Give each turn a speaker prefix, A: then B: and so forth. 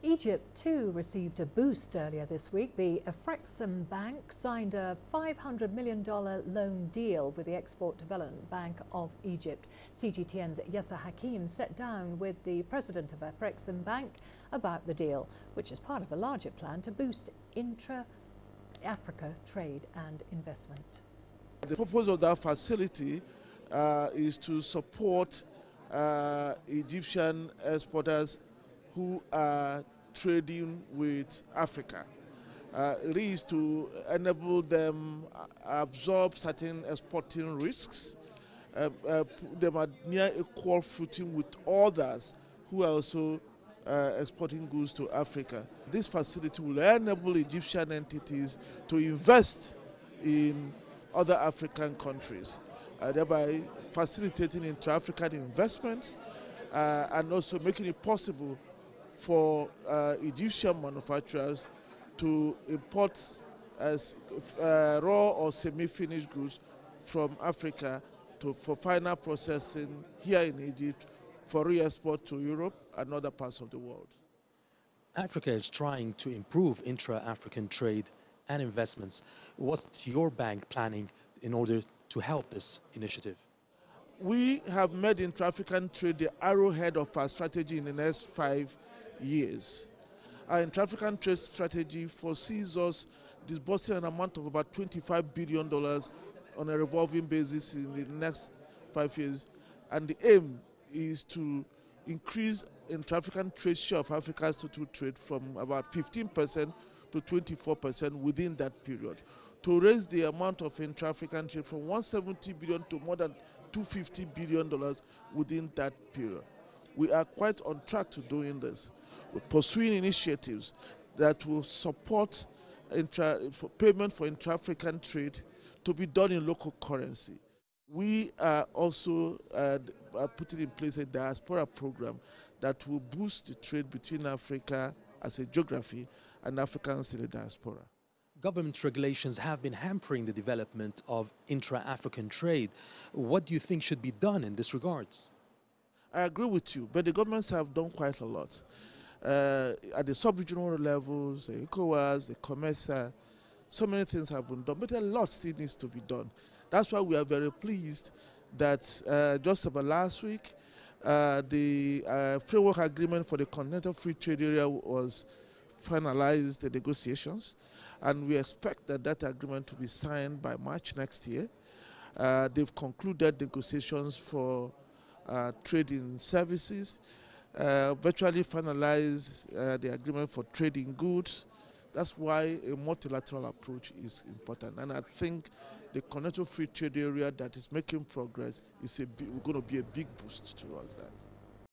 A: Egypt too received a boost earlier this week. The Afrexim Bank signed a $500 million loan deal with the Export Development Bank of Egypt. CGTN's Yasser Hakim sat down with the president of Afrexim Bank about the deal, which is part of a larger plan to boost intra-Africa trade and investment.
B: The purpose of that facility is to support Egyptian exporters who are trading with Africa. It is to enable them absorb certain exporting risks, put them at near equal footing with others who are also exporting goods to Africa. This facility will enable Egyptian entities to invest in other African countries, thereby facilitating intra-African investments and also making it possible for Egyptian manufacturers to import raw or semi-finished goods from Africa for final processing here in Egypt for re-export to Europe and other parts of the world.
C: Africa is trying to improve intra-African trade and investments. What's your bank planning in order to help this initiative?
B: We have made intra-African trade the arrowhead of our strategy in the next 5 years. Our intra-African trade strategy foresees us disbursing an amount of about $25 billion on a revolving basis in the next 5 years. And the aim is to increase intra-African trade share of Africa's total trade from about 15% to 24% within that period, to raise the amount of intra-African trade from $170 billion to more than $250 billion within that period. We are quite on track to doing this. We're pursuing initiatives that will support payment for intra-African trade to be done in local currency. We are also putting in place a diaspora program that will boost the trade between Africa as a geography and Africans in the diaspora.
C: Government regulations have been hampering the development of intra-African trade. What do you think should be done in this regards?
B: I agree with you, but the governments have done quite a lot. At the sub-regional levels, the ECOWAS, the COMESA, so many things have been done, but a lot still needs to be done. That's why we are very pleased that just about last week, the framework agreement for the Continental Free Trade Area was finalized, the negotiations, and we expect that agreement to be signed by March next year. They've concluded negotiations for trade in services, virtually finalized the agreement for trade in goods. That's why a multilateral approach is important. And I think the Continental Free Trade Area that is making progress is going to be a big boost towards that.